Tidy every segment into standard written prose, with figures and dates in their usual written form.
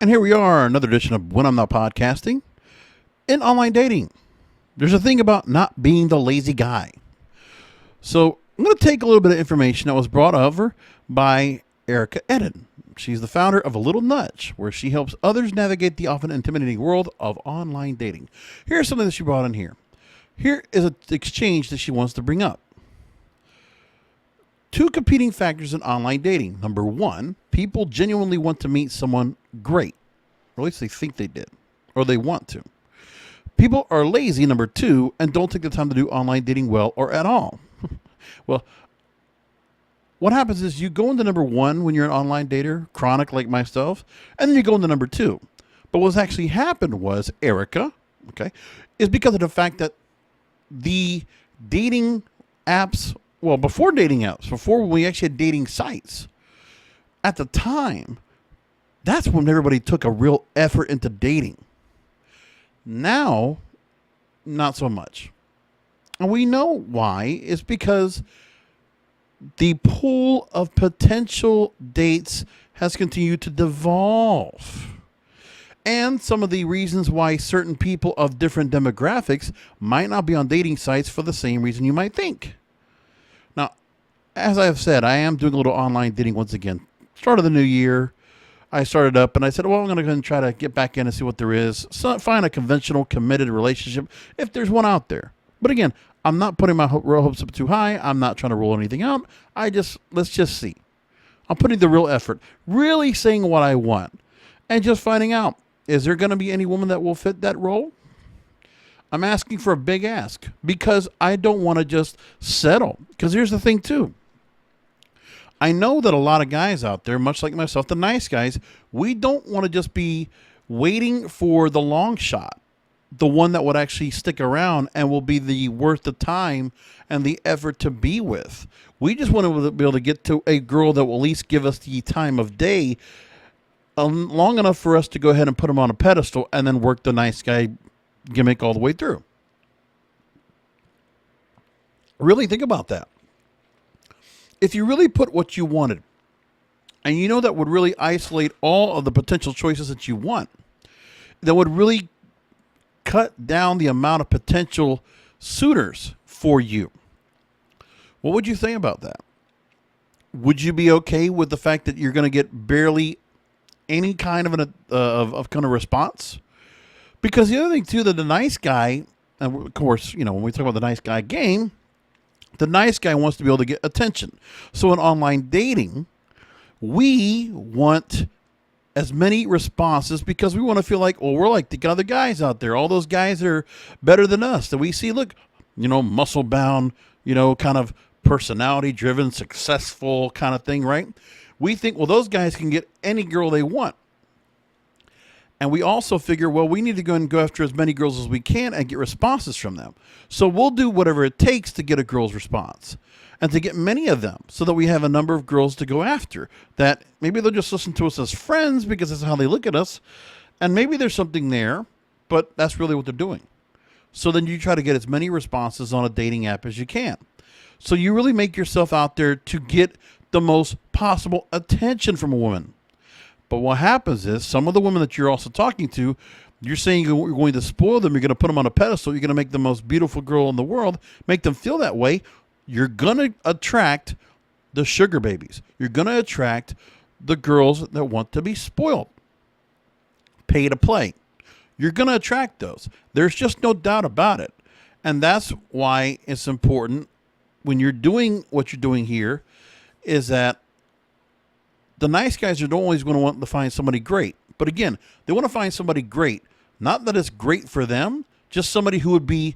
And here we are, another edition of When I'm Not Podcasting. In online dating, there's a thing about not being the lazy guy. So I'm going to take a little bit of information that was brought over by Erica Eden. She's the founder of A Little Nudge, where she helps others navigate the often intimidating world of online dating. Here's something that she brought in here. Here is an exchange that she wants to bring up. Two competing factors in online dating. Number one, people genuinely want to meet someone great. Or at least they think they did. Or they want to. People are lazy, number two, and don't take the time to do online dating well or at all. Well, what happens is you go into number one when you're an online dater, chronic like myself, and then you go into number two. But what's actually happened was, Erica, is because of the fact that the dating apps, well, before dating apps, before we actually had dating sites, at the time, that's when everybody took a real effort into dating. Now, not so much. And we know why. It's because the pool of potential dates has continued to devolve. And some of the reasons why certain people of different demographics might not be on dating sites for the same reason you might think. Now, as I have said, I am doing a little online dating once again. Start of the new year, I started up and I said, well, I'm going to go and try to get back in and see what there is. So find a conventional, committed relationship if there's one out there. But again, I'm not putting my real hopes up too high. I'm not trying to rule anything out. Let's just see. I'm putting the real effort, really saying what I want, and just finding out, is there going to be any woman that will fit that role? I'm asking for a big ask because I don't want to just settle. Because here's the thing too. I know that a lot of guys out there, much like myself, the nice guys, we don't want to just be waiting for the long shot, the one that would actually stick around and will be the worth the time and the effort to be with. We just want to be able to get to a girl that will at least give us the time of day long enough for us to go ahead and put them on a pedestal and then work the nice guy gimmick all the way through. Really think about that. If you really put what you wanted, and you know that would really isolate all of the potential choices that you want, that would really cut down the amount of potential suitors for you, what would you think about that? Would you be okay with the fact that you're going to get barely any kind of kind of response? Because the other thing too, that the nice guy, and of course, when we talk about the nice guy game, the nice guy wants to be able to get attention. So in online dating, we want as many responses because we want to feel like, well, we're like the other guys out there. All those guys are better than us. That we see, look, muscle bound, kind of personality driven, successful kind of thing, right? We think, well, those guys can get any girl they want. And we also figure, well, we need to go and go after as many girls as we can and get responses from them. So we'll do whatever it takes to get a girl's response and to get many of them so that we have a number of girls to go after that maybe they'll just listen to us as friends because that's how they look at us. And maybe there's something there, but that's really what they're doing. So then you try to get as many responses on a dating app as you can. So you really make yourself out there to get the most possible attention from a woman. But what happens is some of the women that you're also talking to, you're saying you're going to spoil them. You're going to put them on a pedestal. You're going to make the most beautiful girl in the world, make them feel that way. You're going to attract the sugar babies. You're going to attract the girls that want to be spoiled. Pay to play. You're going to attract those. There's just no doubt about it. And that's why it's important when you're doing what you're doing here is that the nice guys are always going to want to find somebody great. But again, they want to find somebody great. Not that it's great for them, just somebody who would be,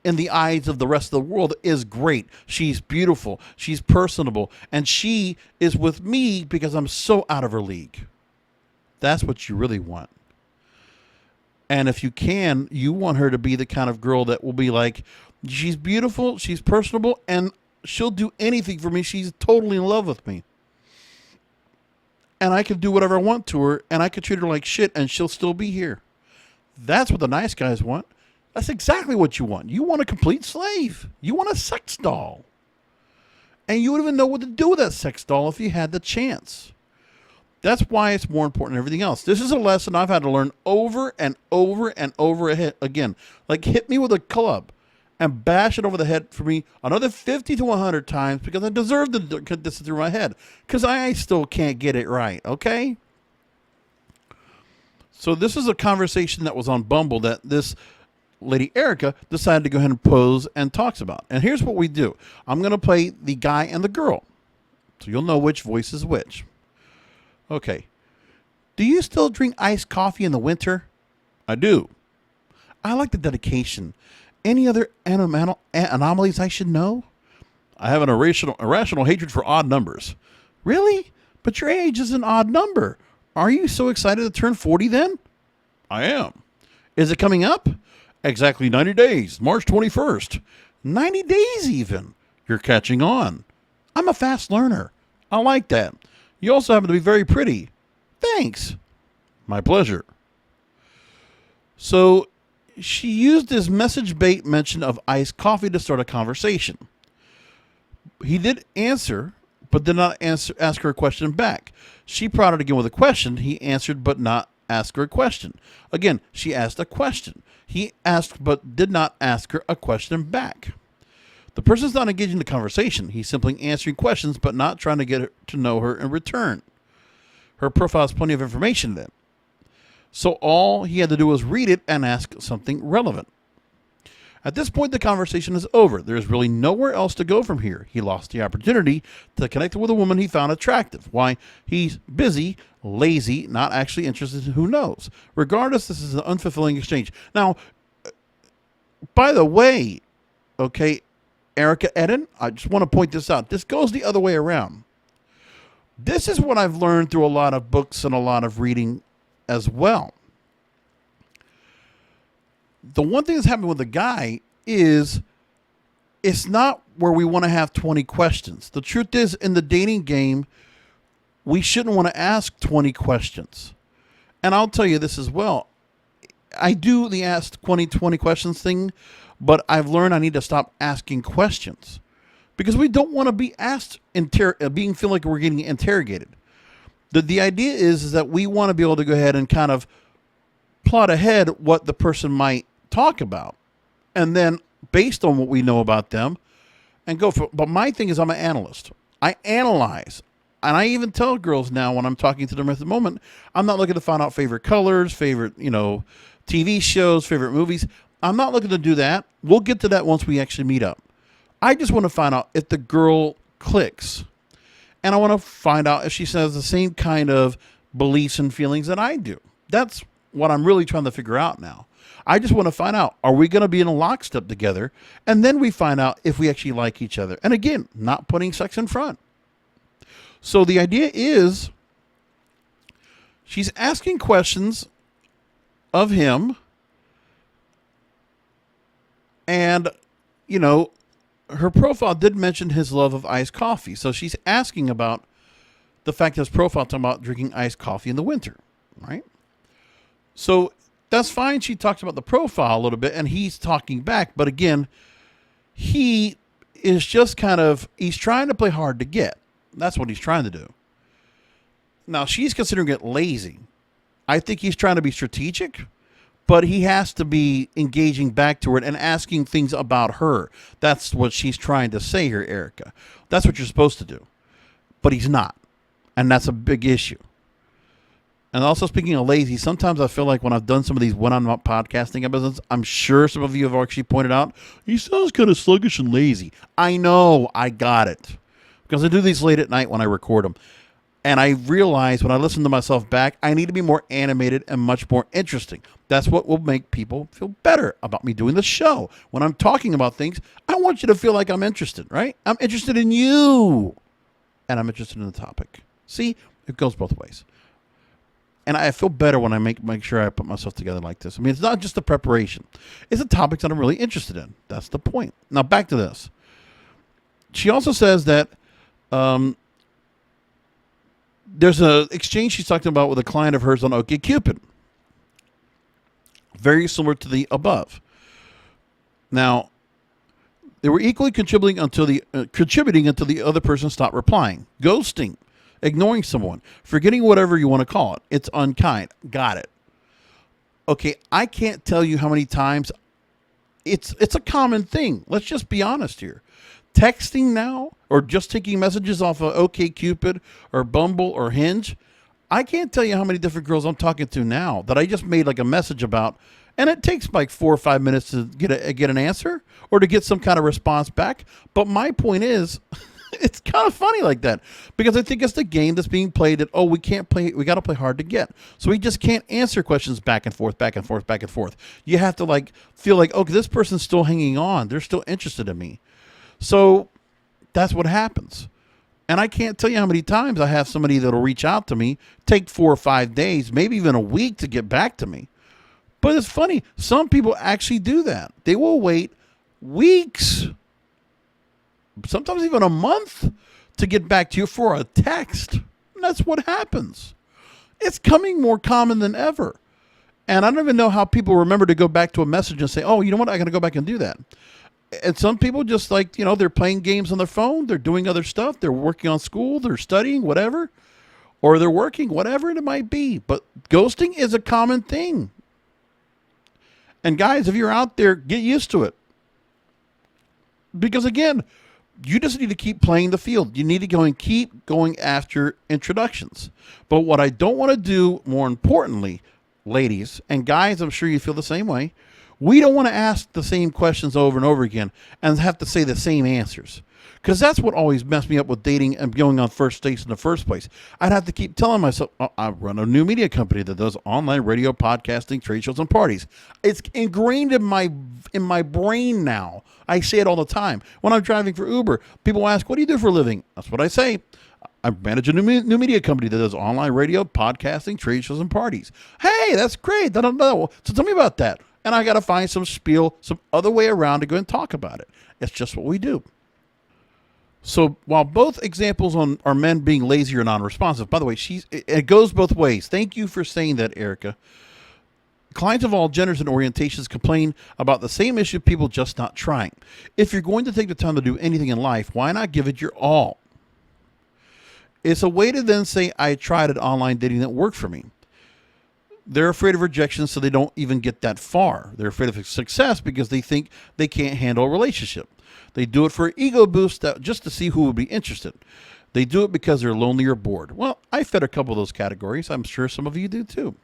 in the eyes of the rest of the world, is great. She's beautiful. She's personable. And she is with me because I'm so out of her league. That's what you really want. And if you can, you want her to be the kind of girl that will be like, she's beautiful, she's personable, and she'll do anything for me. She's totally in love with me. And I can do whatever I want to her, and I can treat her like shit, and she'll still be here. That's what the nice guys want. That's exactly what you want. You want a complete slave. You want a sex doll. And you wouldn't even know what to do with that sex doll if you had the chance. That's why it's more important than everything else. This is a lesson I've had to learn over and over and over again. Like, hit me with a club and bash it over the head for me another 50 to 100 times because I deserve to get this through my head because I still can't get it right, okay? So this is a conversation that was on Bumble that this lady Erica decided to go ahead and pose and talks about. And here's what we do. I'm going to play the guy and the girl, so you'll know which voice is which. Okay. Do you still drink iced coffee in the winter? I do. I like the dedication. Any other anomalies I should know? I have an irrational hatred for odd numbers. Really? But your age is an odd number. Are you so excited to turn 40 then? I am. Is it coming up? Exactly 90 days, March 21st. 90 days even. You're catching on. I'm a fast learner. I like that. You also happen to be very pretty. Thanks. My pleasure. So she used his message bait mention of iced coffee to start a conversation. He did answer, but did not ask her a question back. She prodded again with a question. He answered, but not ask her a question. Again, she asked a question. He asked, but did not ask her a question back. The person's not engaging the conversation. He's simply answering questions, but not trying to get her to know her in return. Her profile has plenty of information then. So all he had to do was read it and ask something relevant. At this point, the conversation is over. There is really nowhere else to go from here. He lost the opportunity to connect with a woman he found attractive. Why? He's busy, lazy, not actually interested in who knows. Regardless, this is an unfulfilling exchange. Now, by the way, okay, Erica Eden, I just want to point this out. This goes the other way around. This is what I've learned through a lot of books and a lot of reading as well. The one thing that's happening with the guy is it's not where we want to have 20 questions. The truth is, in the dating game, we shouldn't want to ask 20 questions. And I'll tell you this as well. I do the ask 20 questions thing, but I've learned I need to stop asking questions because we don't want to be asked, feel like we're getting interrogated. The idea is that we want to be able to go ahead and kind of plot ahead what the person might talk about. And then based on what we know about them and go for, but my thing is I'm an analyst. I analyze. And I even tell girls now when I'm talking to them at the moment, I'm not looking to find out favorite colors, favorite, TV shows, favorite movies. I'm not looking to do that. We'll get to that once we actually meet up. I just want to find out if the girl clicks. And I want to find out if she has the same kind of beliefs and feelings that I do. That's what I'm really trying to figure out now. I just want to find out, are we going to be in a lockstep together? And then we find out if we actually like each other. And again, not putting sex in front. So the idea is she's asking questions of him. And, her profile did mention his love of iced coffee. So she's asking about the fact that his profile talking about drinking iced coffee in the winter, right? So that's fine. She talks about the profile a little bit and he's talking back. But again, he is just he's trying to play hard to get. That's what he's trying to do. Now, she's considering it lazy. I think he's trying to be strategic, but he has to be engaging back to it and asking things about her. That's what she's trying to say here, Erica. That's what you're supposed to do. But he's not. And that's a big issue. And also, speaking of lazy, sometimes I feel like when I've done some of these one-on-one podcasting episodes, I'm sure some of you have actually pointed out, he sounds kind of sluggish and lazy. I know, I got it. Because I do these late at night when I record them. And I realize when I listen to myself back, I need to be more animated and much more interesting. That's what will make people feel better about me doing the show. When I'm talking about things, I want you to feel like I'm interested, right? I'm interested in you. And I'm interested in the topic. See, it goes both ways. And I feel better when I make sure I put myself together like this. I mean, it's not just the preparation. It's the topics that I'm really interested in. That's the point. Now, back to this. She also says that there's an exchange she's talking about with a client of hers on OkCupid. Very similar to the above. Now, they were equally contributing until the other person stopped replying. Ghosting ignoring someone, forgetting whatever you want to call it. It's unkind. Got it. Okay, I can't tell you how many times it's a common thing. Let's just be honest here. Texting now or just taking messages off of OkCupid or Bumble or Hinge. I can't tell you how many different girls I'm talking to now that I just made like a message about, and it takes like 4 or 5 minutes to get an answer or to get some kind of response back. But my point is, it's kind of funny like that because I think it's the game that's being played that, we can't play, we got to play hard to get. So we just can't answer questions back and forth, back and forth, back and forth. You have to like feel like, okay, this person's still hanging on. They're still interested in me. So that's what happens. And I can't tell you how many times I have somebody that'll reach out to me, take 4 or 5 days, maybe even a week to get back to me. But it's funny. Some people actually do that. They will wait weeks, sometimes even a month to get back to you for a text. And that's what happens. It's coming more common than ever. And I don't even know how people remember to go back to a message and say, oh, you know what? I got to go back and do that. And some people just like, they're playing games on their phone. They're doing other stuff. They're working on school. They're studying, whatever. Or they're working, whatever it might be. But ghosting is a common thing. And guys, if you're out there, get used to it. Because again, you just need to keep playing the field. You need to go and keep going after introductions. But what I don't want to do, more importantly, ladies and guys, I'm sure you feel the same way. We don't want to ask the same questions over and over again and have to say the same answers. Because that's what always messed me up with dating and going on first dates in the first place. I'd have to keep telling myself, I run a new media company that does online radio, podcasting, trade shows, and parties. It's ingrained in my brain now. I say it all the time. When I'm driving for Uber, people ask, what do you do for a living? That's what I say. I manage a new media company that does online radio, podcasting, trade shows, and parties. Hey, that's great. I don't know. So tell me about that. And I got to find some spiel, some other way around to go and talk about it. It's just what we do. So while both examples are men being lazy or non-responsive, by the way, it goes both ways. Thank you for saying that, Erica. Clients of all genders and orientations complain about the same issue, people just not trying. If you're going to take the time to do anything in life, why not give it your all? It's a way to then say, I tried it online dating that worked for me. They're afraid of rejection, so they don't even get that far. They're afraid of success because they think they can't handle a relationship. They do it for an ego boost just to see who would be interested. They do it because they're lonely or bored. Well, I fit a couple of those categories. I'm sure some of you do too.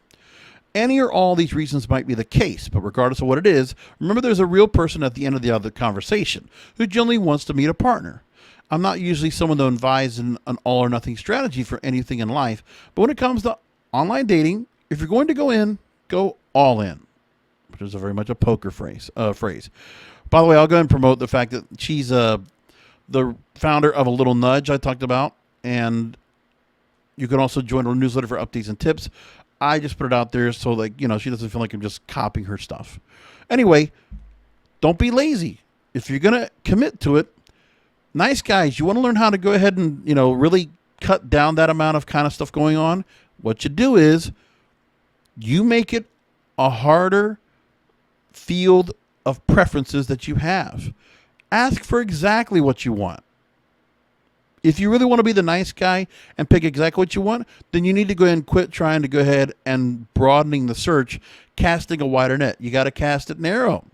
Any or all these reasons might be the case, but regardless of what it is, remember there's a real person at the end of the other conversation who generally wants to meet a partner. I'm not usually someone to advise an all or nothing strategy for anything in life, but when it comes to online dating, if you're going to go in, go all in, which is very much a poker phrase. By the way, I'll go ahead and promote the fact that she's the founder of A Little Nudge I talked about, and you can also join her newsletter for updates and tips. I just put it out there so she doesn't feel like I'm just copying her stuff. Anyway, don't be lazy. If you're going to commit to it, nice guys, you want to learn how to go ahead and, really cut down that amount of kind of stuff going on. What you do is you make it a harder field of preferences that you have. Ask for exactly what you want. If you really want to be the nice guy and pick exactly what you want, then you need to go ahead and quit trying to go ahead and broadening the search, casting a wider net. You got to cast it narrow.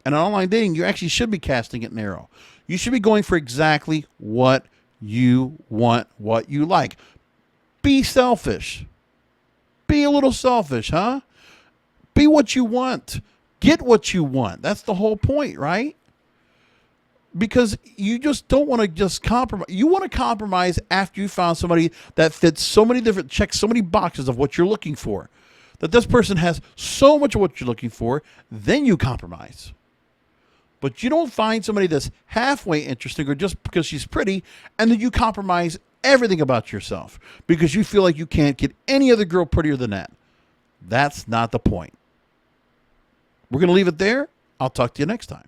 And in online dating, you actually should be casting it narrow. You should be going for exactly what you want, what you like. Be selfish. Be a little selfish, huh? Be what you want. Get what you want. That's the whole point, right? Because you just don't want to just compromise. You want to compromise after you found somebody that fits checks so many boxes of what you're looking for. That this person has so much of what you're looking for, then you compromise. But you don't find somebody that's halfway interesting or just because she's pretty, and then you compromise everything about yourself because you feel like you can't get any other girl prettier than that. That's not the point. We're going to leave it there. I'll talk to you next time.